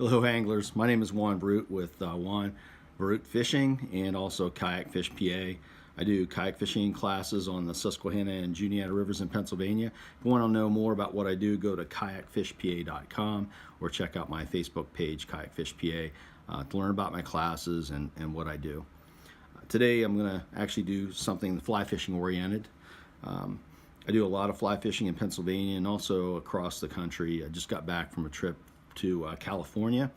Hello anglers, my name is Juan with Juan Veruete Fishing and also Kayak Fish PA. I do kayak fishing classes on the Susquehanna and Juniata rivers in Pennsylvania. If you want to know more about what I do, go to kayakfishpa.com or check out my Facebook page, Kayak Fish PA, to learn about my classes and what I do. Today I'm going to actually do something fly fishing oriented. I do a lot of fly fishing in Pennsylvania and also across the country. I just got back from a trip to California,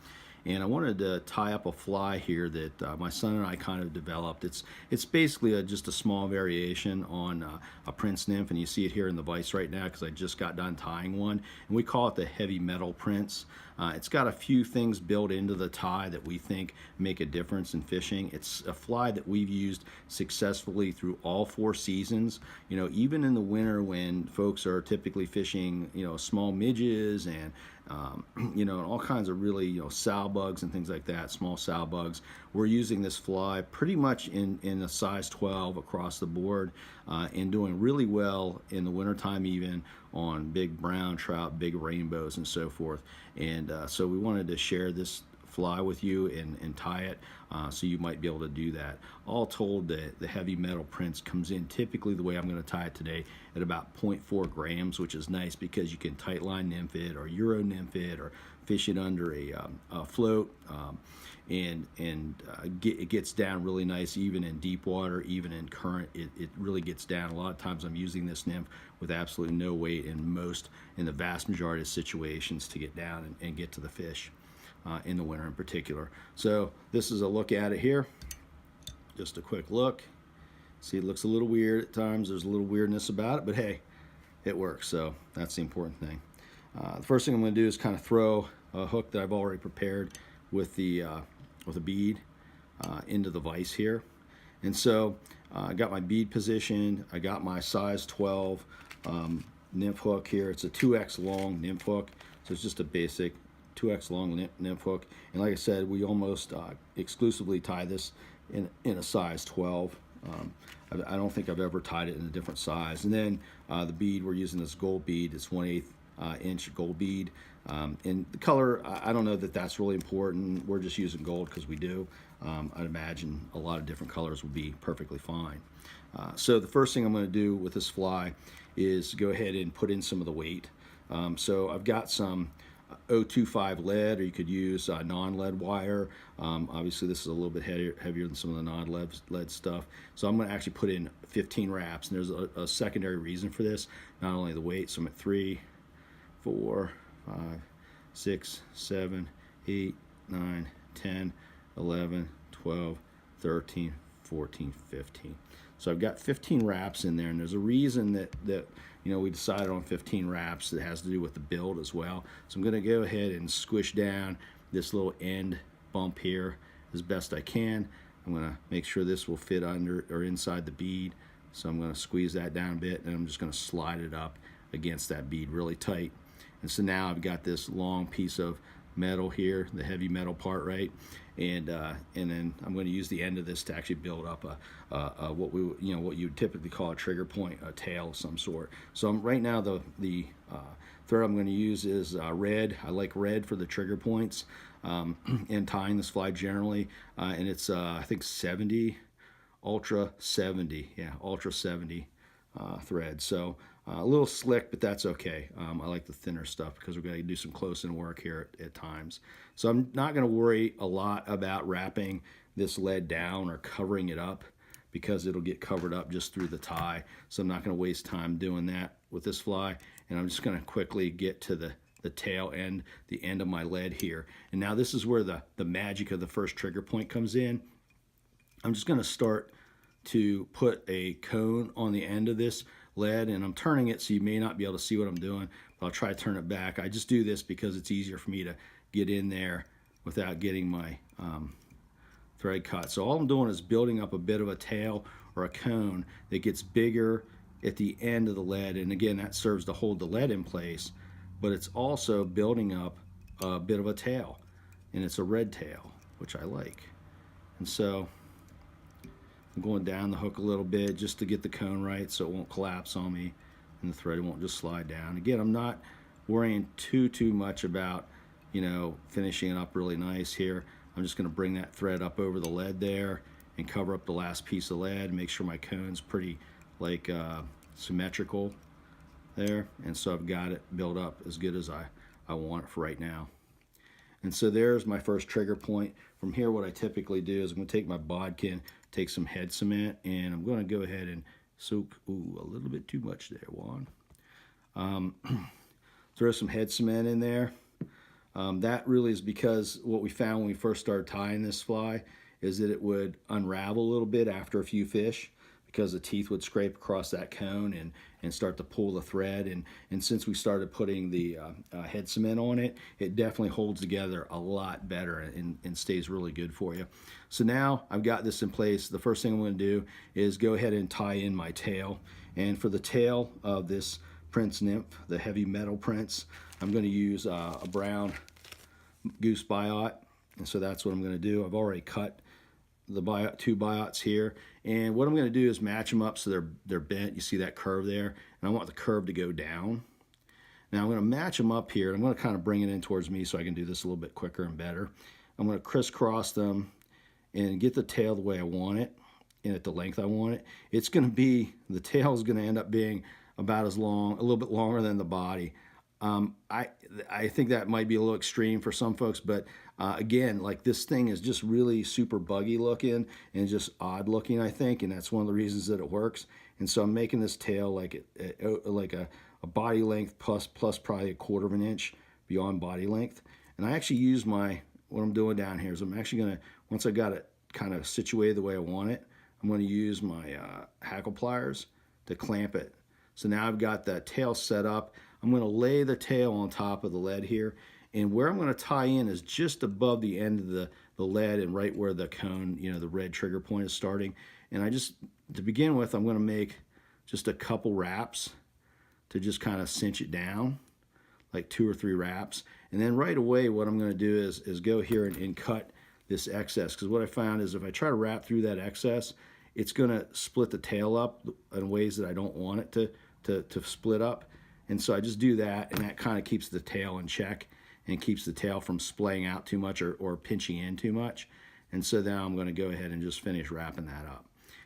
and I wanted to tie up a fly here that my son and I kind of developed. It's basically just a small variation on a Prince Nymph, and you see it here in the vise right now because I just got done tying one, and we call it the heavy metal Prince. It's got a few things built into the tie that we think make a difference in fishing. It's a fly that we've used successfully through all 4 seasons. You know, even in the winter when folks are typically fishing, you know, small midges and you know, all kinds of really, you know, sow bugs and things like that, small sow bugs. We're using this fly pretty much in a size 12 across the board and doing really well in the wintertime, even on big brown trout, big rainbows and so forth. And so we wanted to share this fly with you and tie it so you might be able to do that. All told, the heavy metal Prince comes in typically the way I'm going to tie it today at about 0.4 grams, which is nice because you can tight line nymph it or Euro nymph it or fish it under a float, and it gets down really nice even in deep water, even in current. It really gets down. A lot of times I'm using this nymph with absolutely no weight in the vast majority of situations to get down and get to the fish. In the winter in particular. So this is a look at it here. Just a quick look. See, it looks a little weird at times. There's a little weirdness about it, but hey, it works. So that's the important thing. The first thing I'm going to do is kind of throw a hook that I've already prepared with a bead into the vise here. And so I got my bead positioned. I got my size 12 nymph hook here. It's a 2x long nymph hook, so it's just a basic 2x long nymph hook, and like I said, we almost exclusively tie this in a size 12. I don't think I've ever tied it in a different size. And then the bead, we're using this gold bead. It's 1/8 inch gold bead, and the color, I don't know that that's really important. We're just using gold because we do. I'd imagine a lot of different colors would be perfectly fine. So the first thing I'm going to do with this fly is go ahead and put in some of the weight. So I've got some 025 lead, or you could use non-lead wire. Obviously this is a little bit heavier than some of the non-lead stuff, so I'm going to actually put in 15 wraps, and there's a secondary reason for this. Not only the weight, so I'm at 3, 4, 5, 6, 7, 8, 9, 10, 11, 12, 13, 14, 15. So I've got 15 wraps in there, and there's a reason that you know, we decided on 15 wraps that has to do with the build as well. So I'm going to go ahead and squish down this little end bump here as best I can. I'm going to make sure this will fit under or inside the bead. So I'm going to squeeze that down a bit, and I'm just going to slide it up against that bead really tight. And so now I've got this long piece of metal here, the heavy metal part, right? And then I'm going to use the end of this to actually build up what you would typically call a trigger point, a tail of some sort. So right now the thread I'm going to use is red. I like red for the trigger points in tying this fly generally, and it's I think 70, Ultra 70, yeah, Ultra 70 thread. So a little slick, but that's okay. I like the thinner stuff because we're going to do some close-in work here at times. So I'm not going to worry a lot about wrapping this lead down or covering it up because it'll get covered up just through the tie. So I'm not going to waste time doing that with this fly, and I'm just going to quickly get to the tail end, the end of my lead here. And now this is where the magic of the first trigger point comes in. I'm just going to start to put a cone on the end of this lead, and I'm turning it so you may not be able to see what I'm doing, but I'll try to turn it back. I just do this because it's easier for me to get in there without getting my thread cut. So all I'm doing is building up a bit of a tail or a cone that gets bigger at the end of the lead, and again that serves to hold the lead in place, but it's also building up a bit of a tail, and it's a red tail, which I like. And so I'm going down the hook a little bit just to get the cone right so it won't collapse on me and the thread won't just slide down. Again, I'm not worrying too much about you know, finishing it up really nice here. I'm just going to bring that thread up over the lead there and cover up the last piece of lead, make sure my cone's pretty like symmetrical there. And so I've got it built up as good as I want it for right now. And so there's my first trigger point. From here, what I typically do is I'm going to take my bodkin, take some head cement, and I'm going to go ahead and soak, ooh, a little bit too much there, Juan. Throw some head cement in there. That really is because what we found when we first started tying this fly is that it would unravel a little bit after a few fish, because the teeth would scrape across that cone and start to pull the thread. And since we started putting the head cement on it, it definitely holds together a lot better and stays really good for you. So now I've got this in place. The first thing I'm going to do is go ahead and tie in my tail. And for the tail of this Prince Nymph, the heavy metal Prince, I'm going to use a brown goose biot. And so that's what I'm going to do. I've already cut the two biots here, and what I'm going to do is match them up so they're bent. You see that curve there, and I want the curve to go down. Now I'm going to match them up here. I'm going to kind of bring it in towards me so I can do this a little bit quicker and better. I'm going to crisscross them and get the tail the way I want it and at the length I want it. It's going to be, the tail is going to end up being about as long, a little bit longer than the body. I think that might be a little extreme for some folks, but again, like, this thing is just really super buggy looking and just odd looking, I think, and that's one of the reasons that it works. And so I'm making this tail like a body length plus probably 1/4 of an inch beyond body length. And I actually use what I'm doing down here is I'm actually going to, once I got it kind of situated the way I want it, I'm going to use my hackle pliers to clamp it. So now I've got that tail set up. I'm going to lay the tail on top of the lead here, and where I'm going to tie in is just above the end of the lead and right where the cone, you know, the red trigger point is starting. And I just, to begin with, I'm going to make just a couple wraps to just kind of cinch it down, like 2 or 3 wraps. And then right away what I'm going to do is go here and cut this excess, because what I found is if I try to wrap through that excess, it's going to split the tail up in ways that I don't want it to split up. And so I just do that, and that kind of keeps the tail in check and keeps the tail from splaying out too much or pinching in too much. And so now I'm going to go ahead and just finish wrapping that up.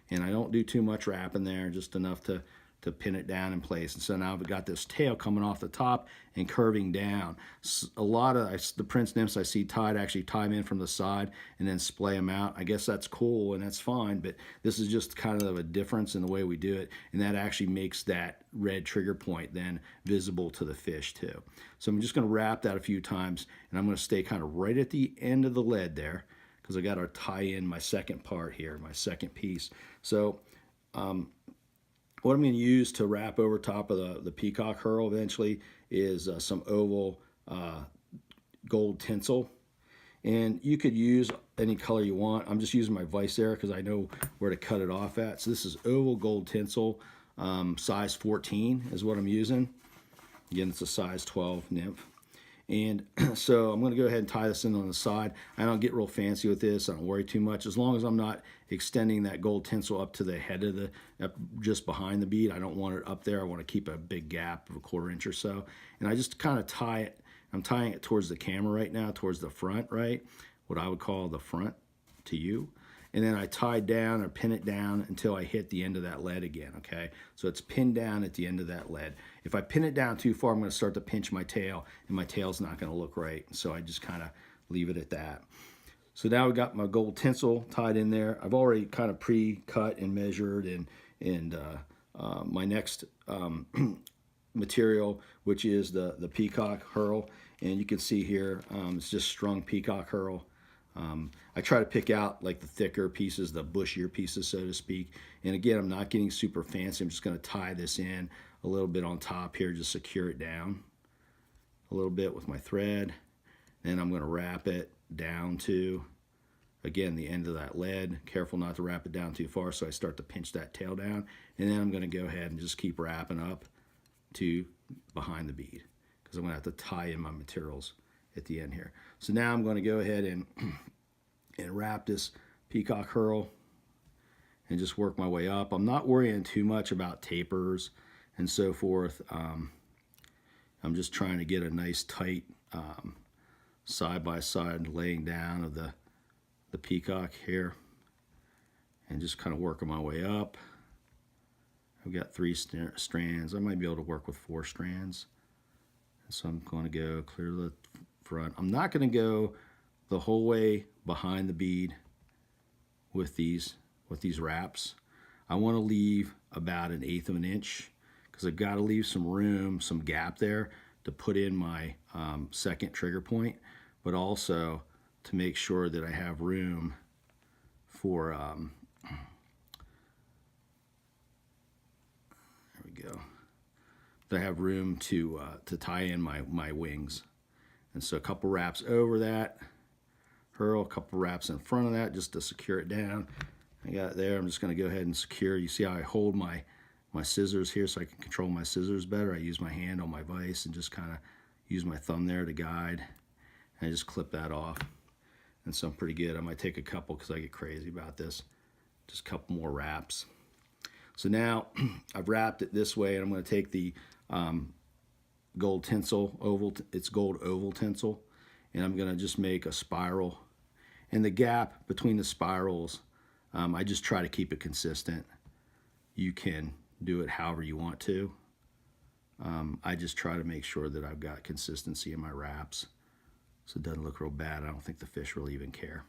And I don't do too much wrapping there, just enough to pin it down in place. And so now I've got this tail coming off the top and curving down. A lot of the Prince Nymphs I see tied actually tie them in from the side and then splay them out. I guess that's cool and that's fine, but this is just kind of a difference in the way we do it, and that actually makes that red trigger point then visible to the fish too. So I'm just going to wrap that a few times, and I'm going to stay kind of right at the end of the lead there, because I got to tie in my second part here, my second piece. So what I'm going to use to wrap over top of the peacock herl eventually is some oval gold tinsel. And you could use any color you want. I'm just using my vise there because I know where to cut it off at. So this is oval gold tinsel, size 14 is what I'm using. Again, it's a size 12 nymph. And so I'm going to go ahead and tie this in on the side. I don't get real fancy with this. I don't worry too much. As long as I'm not extending that gold tinsel up to the head of just behind the bead. I don't want it up there. I want to keep a big gap of a 1/4 inch or so. And I just kind of tie it. I'm tying it towards the camera right now, towards the front, right? What I would call the front to you. And then I tie down or pin it down until I hit the end of that lead again, okay? So it's pinned down at the end of that lead. If I pin it down too far, I'm going to start to pinch my tail, and my tail's not going to look right. So I just kind of leave it at that. So now we've got my gold tinsel tied in there. I've already kind of pre-cut and measured, and my next material, which is the peacock herl. And you can see here, it's just strung peacock herl. I try to pick out like the thicker pieces, the bushier pieces, so to speak. And again, I'm not getting super fancy. I'm just going to tie this in a little bit on top here, just secure it down a little bit with my thread. Then I'm going to wrap it down to, again, the end of that lead. Careful not to wrap it down too far so I start to pinch that tail down. And then I'm going to go ahead and just keep wrapping up to behind the bead, because I'm going to have to tie in my materials at the end here. So now I'm going to go ahead and wrap this peacock herl and just work my way up. I'm not worrying too much about tapers and so forth. I'm just trying to get a nice tight side by side laying down of the peacock here, and just kind of working my way up. I've got 3 strands. I might be able to work with 4 strands. And so I'm going to go clear the front. I'm not going to go the whole way behind the bead with these wraps. I want to leave about 1/8 of an inch because I've got to leave some room, some gap there to put in my second trigger point, but also to make sure that I have room for there we go. That I have room to tie in my wings. And so a couple wraps over that, a couple wraps in front of that just to secure it down. I got it there. I'm just going to go ahead and secure. You see how I hold my scissors here so I can control my scissors better. I use my hand on my vise and just kind of use my thumb there to guide. And I just clip that off. And so I'm pretty good. I might take a couple because I get crazy about this. Just a couple more wraps. So now I've wrapped it this way, and I'm going to take the gold tinsel oval. It's gold oval tinsel, and I'm going to just make a spiral. And the gap between the spirals, I just try to keep it consistent. You can do it however you want to. I just try to make sure that I've got consistency in my wraps so it doesn't look real bad. I don't think the fish really even care.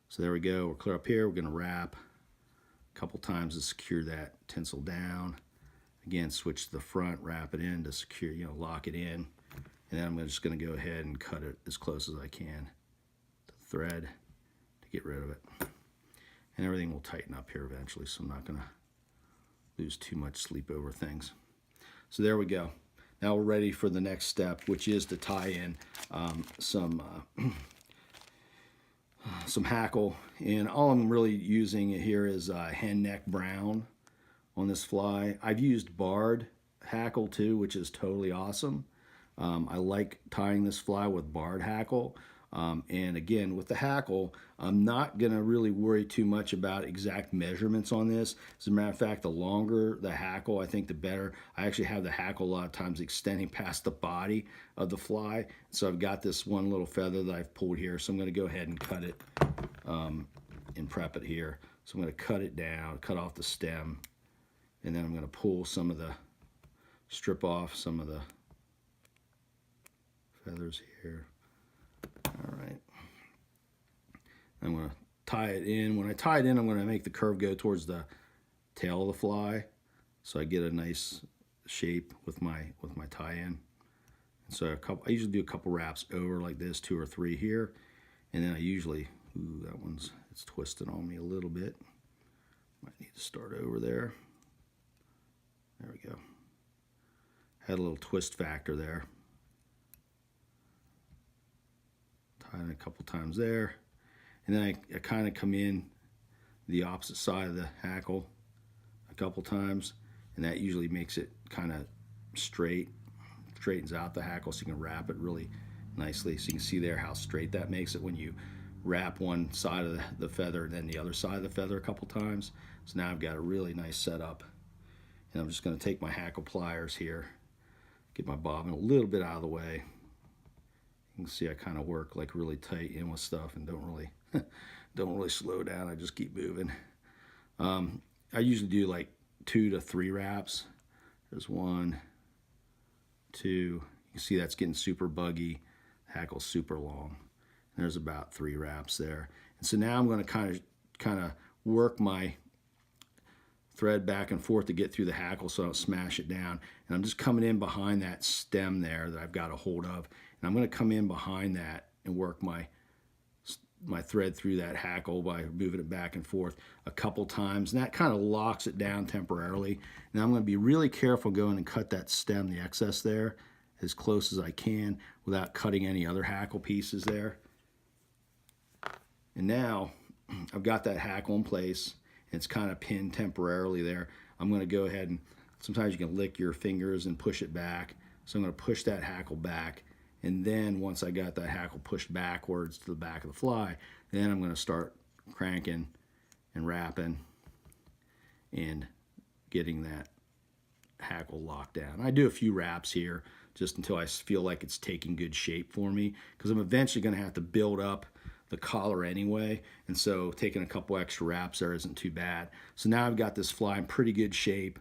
So there we go. We're clear up here. We're going to wrap a couple times to secure that tinsel down. Again, switch to the front, wrap it in to secure, lock it in. And then I'm just going to go ahead and cut it as close as I can to the thread to get rid of it. And everything will tighten up here eventually, so I'm not going to lose too much sleep over things. So there we go. Now we're ready for the next step, which is to tie in some hackle. And all I'm really using here is hen neck brown on this fly. I've used barred hackle too, which is totally awesome. I like tying this fly with barred hackle. And again, with the hackle, I'm not going to really worry too much about exact measurements on this. As a matter of fact, the longer the hackle, I think the better. I actually have the hackle a lot of times extending past the body of the fly. So I've got this one little feather that I've pulled here. So I'm going to go ahead and cut it and prep it here. So I'm going to cut it down, cut off the stem, and then I'm going to pull some of the, strip off some of the feathers here. All right. I'm going to tie it in. When I tie it in, I'm going to make the curve go towards the tail of the fly, so I get a nice shape with my tie-in. So I usually do a couple wraps over like this, 2 or 3 here, and then I usually, it's twisted on me a little bit. Might need to start over there. There we go. Had a little twist factor there. Tie it a couple times there, and then I kind of come in the opposite side of the hackle a couple times, and that usually makes it kind of straightens out the hackle so you can wrap it really nicely. So you can see there how straight that makes it when you wrap one side of the feather and then the other side of the feather a couple times. So now I've got a really nice setup, and I'm just going to take my hackle pliers here, get my bobbin a little bit out of the way. You can see I kind of work like really tight in with stuff and don't really slow down. I just keep moving. I usually do like 2 to 3 wraps. There's 1, 2. You can see that's getting super buggy. Hackle's super long. There's about 3 wraps there. And so now I'm going to kind of work my thread back and forth to get through the hackle so I don't smash it down. And I'm just coming in behind that stem there that I've got a hold of. And I'm going to come in behind that and work my thread through that hackle by moving it back and forth a couple times. And that kind of locks it down temporarily. Now I'm going to be really careful going and cut that stem, the excess there, as close as I can without cutting any other hackle pieces there. And now I've got that hackle in place. It's kind of pinned temporarily there. I'm going to go ahead and sometimes you can lick your fingers and push it back. So I'm going to push that hackle back. And then once I got that hackle pushed backwards to the back of the fly, then I'm going to start cranking and wrapping and getting that hackle locked down. I do a few wraps here just until I feel like it's taking good shape for me, because I'm eventually going to have to build up the collar anyway, and so taking a couple extra wraps there isn't too bad. So now I've got this fly in pretty good shape.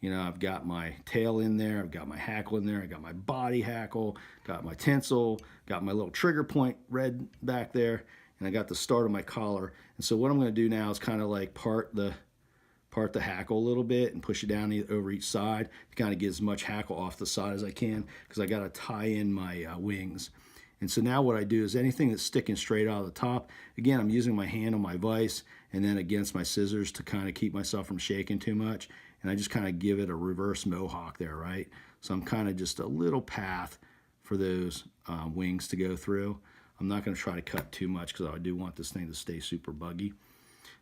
You know, I've got my tail in there, I've got my hackle in there, I got my body hackle, got my tinsel, got my little trigger point red back there, and I got the start of my collar. And so what I'm going to do now is kind of like part the hackle a little bit and push it down over each side to kind of get as much hackle off the side as I can, because I got to tie in my wings. And so now what I do is anything that's sticking straight out of the top, again, I'm using my hand on my vise and then against my scissors to kind of keep myself from shaking too much. And I just kind of give it a reverse mohawk there, right? So I'm kind of just a little path for those wings to go through. I'm not going to try to cut too much because I do want this thing to stay super buggy.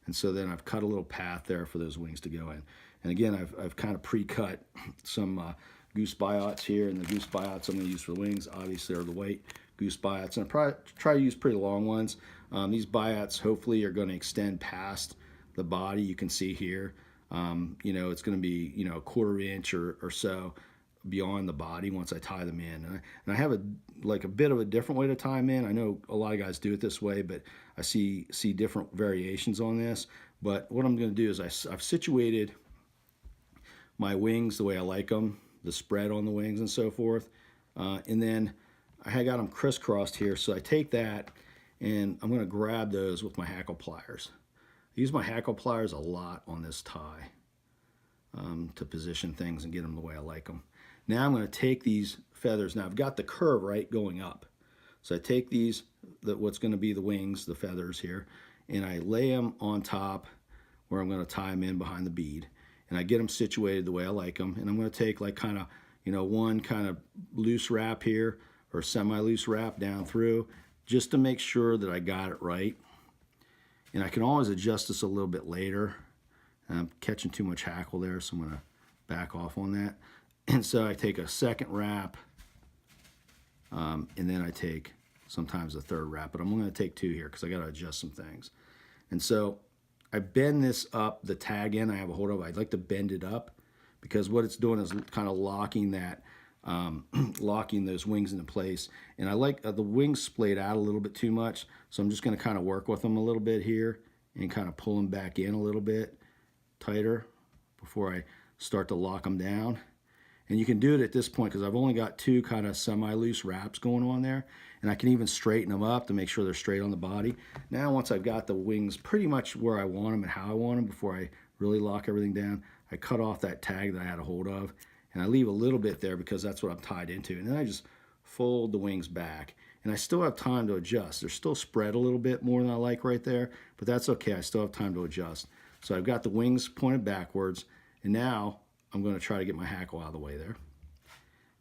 And so then I've cut a little path there for those wings to go in. And again, I've kind of pre-cut some goose biots here, and the goose biots I'm going to use for the wings obviously are the white goose biots, and I probably try to use pretty long ones. These biots hopefully are going to extend past the body. You can see here, you know, it's going to be, you know, a 1/4 inch or so beyond the body once I tie them in. And I have a bit of a different way to tie them in. I know a lot of guys do it this way, but I see different variations on this. But what I'm going to do is I've situated my wings the way I like them, the spread on the wings and so forth, and then I got them crisscrossed here. So I take that and I'm going to grab those with my hackle pliers. I use my hackle pliers a lot on this tie to position things and get them the way I like them. Now I'm going to take these feathers. Now I've got the curve right going up. So I take these, what's going to be the wings, the feathers here, and I lay them on top where I'm going to tie them in behind the bead. And I get them situated the way I like them. And I'm going to take like kind of, you know, one kind of loose wrap here or semi-loose wrap down through just to make sure that I got it right. And I can always adjust this a little bit later. I'm catching too much hackle there, so I'm going to back off on that. And so I take a second wrap, and then I take sometimes a third wrap, but I'm going to take 2 here because I got to adjust some things. And so I bend this up, the tag end I have a hold of, I'd like to bend it up because what it's doing is kind of locking that, locking those wings into place. And I like the wings splayed out a little bit too much, so I'm just going to kind of work with them a little bit here and kind of pull them back in a little bit tighter before I start to lock them down. And you can do it at this point because I've only got 2 kind of semi-loose wraps going on there, and I can even straighten them up to make sure they're straight on the body. Now once I've got the wings pretty much where I want them and how I want them before I really lock everything down, I cut off that tag that I had a hold of, and I leave a little bit there because that's what I'm tied into. And then I just fold the wings back, and I still have time to adjust. They're still spread a little bit more than I like right there, but that's okay. I still have time to adjust. So I've got the wings pointed backwards, and now I'm going to try to get my hackle out of the way there.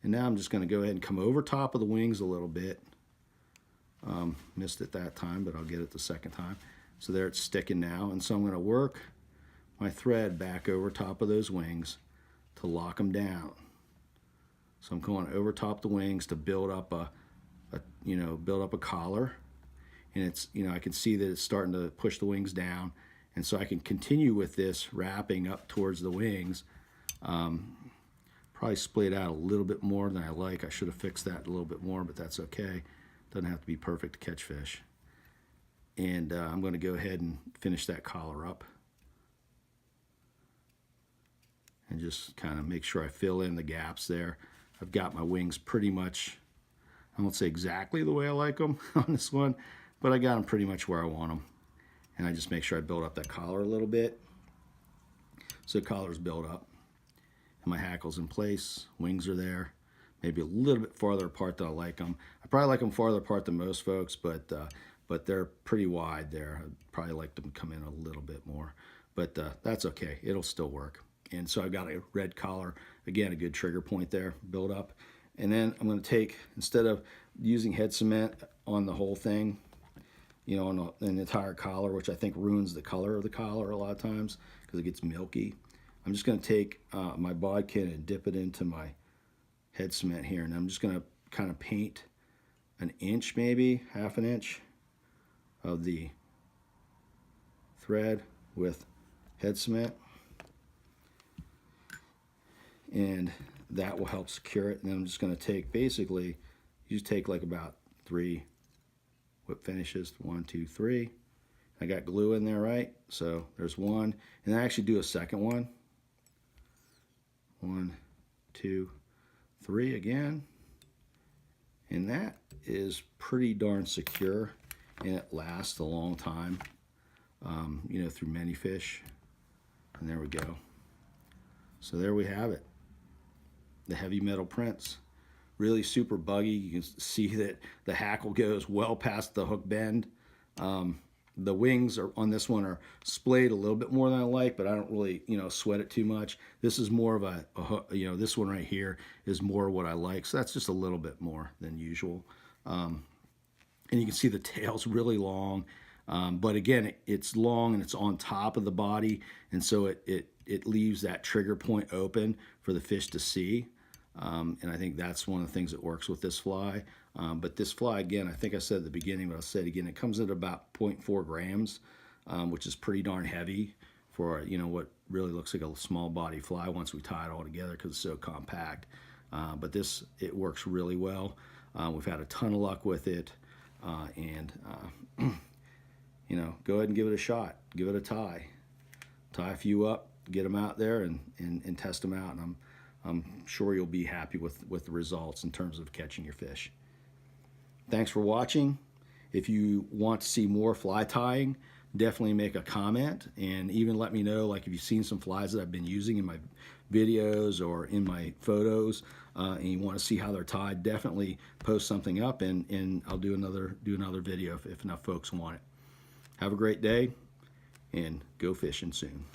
And now I'm just going to go ahead and come over top of the wings a little bit. Missed it that time, but I'll get it the second time. So there it's sticking now. And so I'm going to work my thread back over top of those wings to lock them down. So I'm going over top the wings to build up build up a collar. And it's, you know, I can see that it's starting to push the wings down. And so I can continue with this wrapping up towards the wings. Probably splayed out a little bit more than I like. I should have fixed that a little bit more, but that's okay. Doesn't have to be perfect to catch fish. And I'm going to go ahead and finish that collar up. And just kind of make sure I fill in the gaps there. I've got my wings pretty much, I won't say exactly the way I like them on this one, but I got them pretty much where I want them. And I just make sure I build up that collar a little bit. So the collar's built up. And my hackle's in place, wings are there, maybe a little bit farther apart than I like them. I probably like them farther apart than most folks, but they're pretty wide there. I'd probably like them to come in a little bit more, but that's okay. It'll still work. And so I've got a red collar, again, a good trigger point there, build up. And then I'm going to take, instead of using head cement on the whole thing, you know, on an entire collar, which I think ruins the color of the collar a lot of times because it gets milky, I'm just going to take my bodkin and dip it into my head cement here, and I'm just going to kind of paint an inch, maybe half an inch of the thread with head cement. And that will help secure it. And then I'm just going to take, basically, you just take like about 3 whip finishes, 1, 2, 3. I got glue in there, right? So there's 1, and then I actually do a second one. 1, 2, 3 again. And that is pretty darn secure, and it lasts a long time, you know, through many fish. And there we go. So there we have it. The heavy metal Prince. Really super buggy. You can see that the hackle goes well past the hook bend. The wings on this one are splayed a little bit more than I like, but I don't really, you know, sweat it too much. This is more of a you know, this one right here is more what I like. So that's just a little bit more than usual. And you can see the tail's really long. But again, it's long and it's on top of the body. And so it leaves that trigger point open for the fish to see. And I think that's one of the things that works with this fly. But this fly, again, I think I said at the beginning, but I'll say it again, it comes at about 0.4 grams, which is pretty darn heavy for, you know, what really looks like a small body fly once we tie it all together because it's so compact. But this, it works really well. We've had a ton of luck with it. You know, go ahead and give it a shot. Give it a tie. Tie a few up, get them out there and test them out. And I'm sure you'll be happy with the results in terms of catching your fish. Thanks for watching. If you want to see more fly tying, definitely make a comment and even let me know, like if you've seen some flies that I've been using in my videos or in my photos, and you want to see how they're tied, definitely post something up and I'll do another video if enough folks want it. Have a great day and go fishing soon.